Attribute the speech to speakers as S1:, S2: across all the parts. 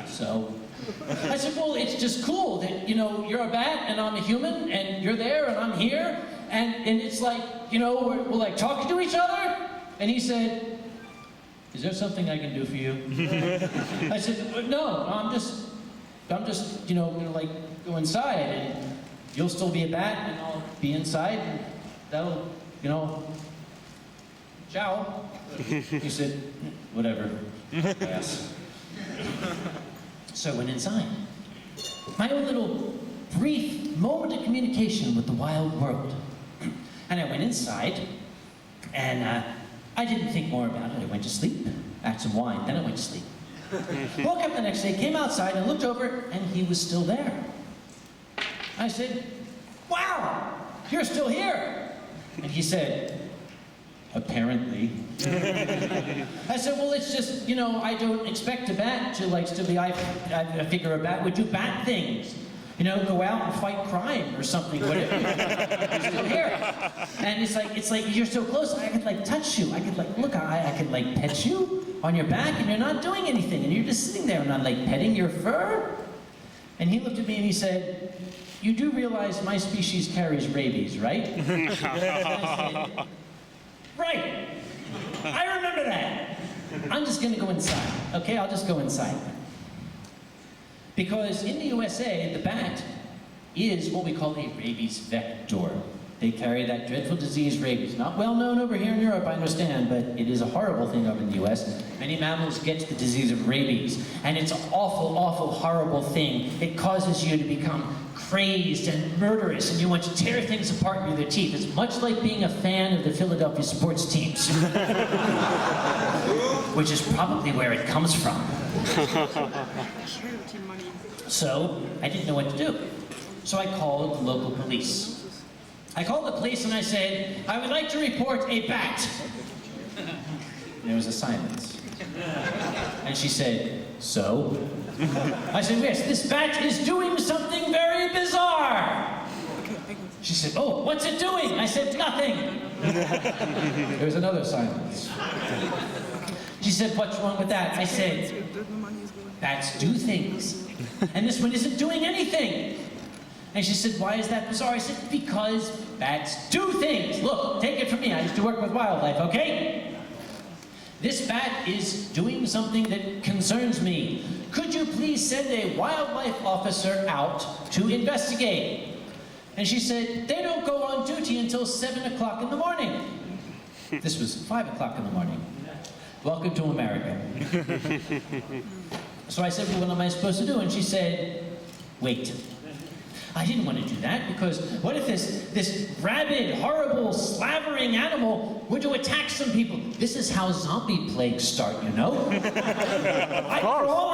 S1: So I said, well, it's just cool that, you're a bat and I'm a human and you're there and I'm here. And it's like, we're like talking to each other. And he said, is there something I can do for you? I said, no, I'm just, gonna like go inside and you'll still be a bat and I'll be inside and that'll, ciao. He said, whatever, yes. So I went inside. My own little brief moment of communication with the wild world. And I went inside and I didn't think more about it. I went to sleep, had some wine, then I went to sleep. Woke up the next day, came outside and looked over, and he was still there. I said, wow, you're still here. And he said, apparently. I said, well, it's just, I don't expect a bat to like still be, I figure a bat would do bat things. Go out and fight crime or something, whatever. You're still here. And it's like, you're so close, I could like touch you. I could like, look, I could like pet you on your back and you're not doing anything. And you're just sitting there and I'm like petting your fur. And he looked at me and he said, you do realize my species carries rabies, right? And I said, right. I remember that. I'm just gonna go inside, okay? I'll just go inside. Because in the USA, the bat is what we call a rabies vector. They carry that dreadful disease, rabies. Not well known over here in Europe, I understand, but it is a horrible thing over in the US. Many mammals get the disease of rabies, and it's an awful, awful, horrible thing. It causes you to become crazed and murderous, and you want to tear things apart with your teeth. It's much like being a fan of the Philadelphia sports teams. Which is probably where it comes from. So, I didn't know what to do. So I called the local police. I called the police and I said, I would like to report a bat. And there was a silence. And she said, so? I said, yes, this bat is doing something very bizarre. She said, oh, what's it doing? I said, nothing. There was another silence. She said, what's wrong with that? I said, bats do things. And this one isn't doing anything. And she said, why is that bizarre? I said, because bats do things. Look, take it from me. I used to work with wildlife, okay? This bat is doing something that concerns me. Could you please send a wildlife officer out to investigate? And she said, they don't go on duty until 7 o'clock in the morning. This was 5 o'clock in the morning. Welcome to America. So I said, well, what am I supposed to do? And she said, wait. I didn't want to do that because what if this rabid, horrible, slavering animal were to attack some people? This is how zombie plagues start, for all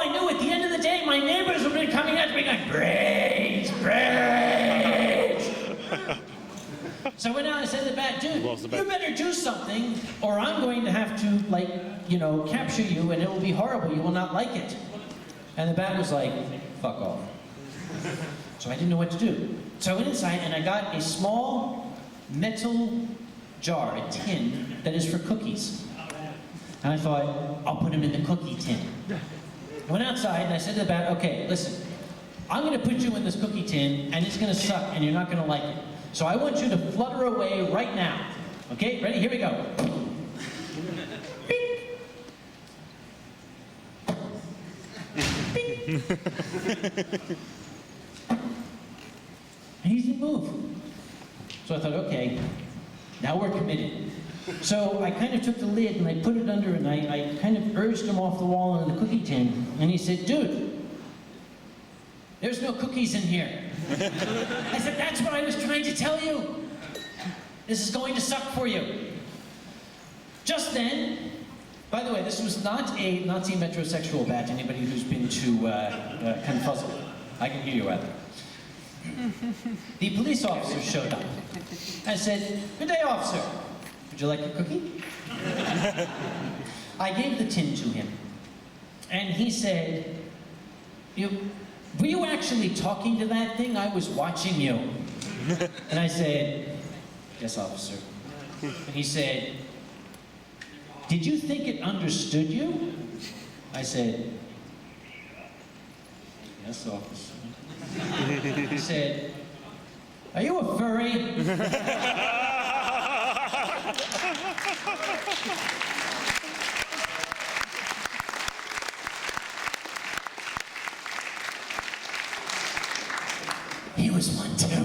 S1: I knew, at the end of the day, my neighbors would be coming at me going, brains, brains. So I went out and I said to the bat, dude, you better do something or I'm going to have to, capture you and it will be horrible. You will not like it. And the bat was like, fuck off. So I didn't know what to do. So I went inside and I got a small metal jar, a tin, that is for cookies. And I thought, I'll put them in the cookie tin. I went outside and I said to the bat, okay, listen, I'm gonna put you in this cookie tin and it's gonna suck and you're not gonna like it. So I want you to flutter away right now. Okay, ready? Here we go. And he didn't move. So I thought, okay, now we're committed. So I kind of took the lid and I put it under and I kind of urged him off the wall into the cookie tin. And he said, dude, there's no cookies in here. I said, that's what I was trying to tell you. This is going to suck for you. Just then, by the way, this was not a Nazi metrosexual bat, anybody who's been to Confuzzle. I can hear you out there. The police officer showed up. I said, good day, officer. Would you like a cookie? I gave the tin to him. And he said, were you actually talking to that thing? I was watching you. And I said, yes, officer. And he said, did you think it understood you? I said, Yes, officer. He said, are you a furry? He was one too.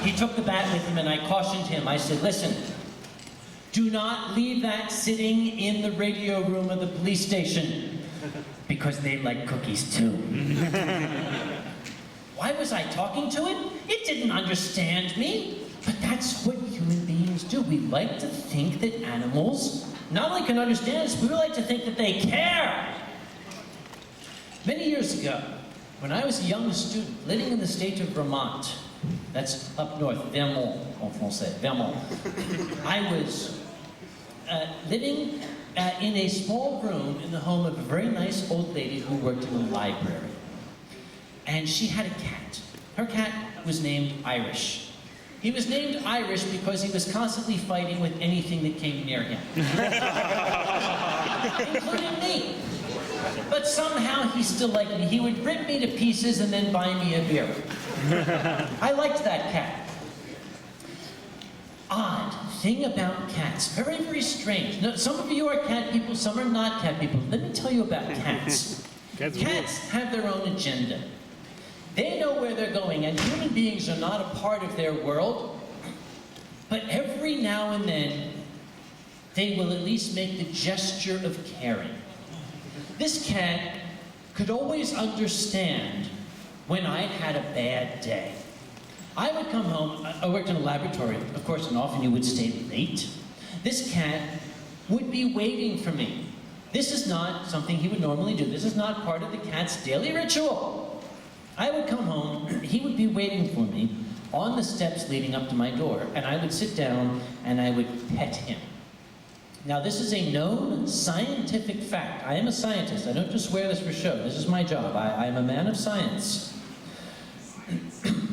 S1: He took the bat with him and I cautioned him. I said, listen, do not leave that sitting in the radio room of the police station because they like cookies too. Why was I talking to it? It didn't understand me. But that's what human beings do. We like to think that animals not only can understand us, we like to think that they care. Many years ago, when I was a young student living in the state of Vermont, that's up north, Vermont, en français, Vermont, I was living in a small room in the home of a very nice old lady who worked in a library. And she had a cat. Her cat was named Irish. He was named Irish because he was constantly fighting with anything that came near him. Including me. But somehow he still liked me. He would rip me to pieces and then buy me a beer. I liked that cat. Odd thing about cats. Very, very strange. Now, some of you are cat people, some are not cat people. Let me tell you about cats. Cats have their own agenda. They know where they're going, and human beings are not a part of their world. But every now and then, they will at least make the gesture of caring. This cat could always understand when I'd had a bad day. I would come home, I worked in a laboratory, of course, and often you would stay late. This cat would be waiting for me. This is not something he would normally do. This is not part of the cat's daily ritual. I would come home, he would be waiting for me on the steps leading up to my door, and I would sit down and I would pet him. Now, this is a known scientific fact. I am a scientist. I don't just wear this for show. This is my job. I am a man of science.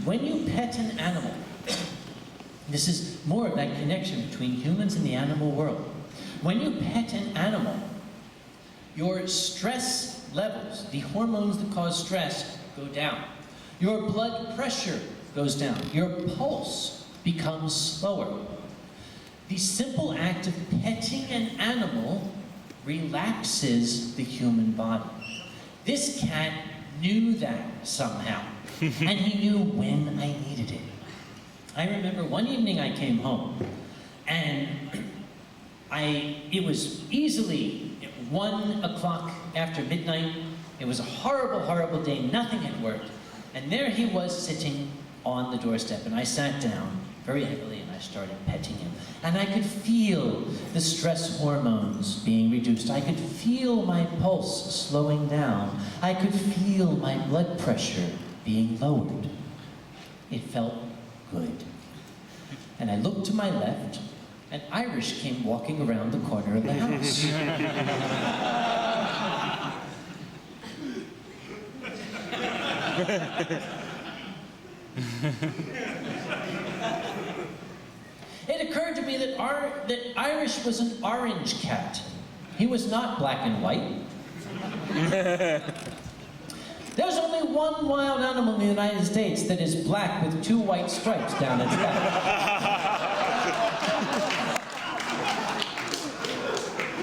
S1: When you pet an animal, this is more of that connection between humans and the animal world. When you pet an animal, your stress levels, the hormones that cause stress, go down. Your blood pressure goes down. Your pulse becomes slower. The simple act of petting an animal relaxes the human body. This cat knew that somehow, and he knew when I needed it. I remember one evening I came home, and it was easily 1 o'clock after midnight. It was a horrible, horrible day. Nothing had worked. And there he was sitting on the doorstep, and I sat down very heavily and I started petting him. And I could feel the stress hormones being reduced. I could feel my pulse slowing down. I could feel my blood pressure being lowered. It felt good. And I looked to my left, and Irish came walking around the corner of the house. It occurred to me that Irish was an orange cat. He was not black and white. There's only one wild animal in the United States that is black with 2 white stripes down its back.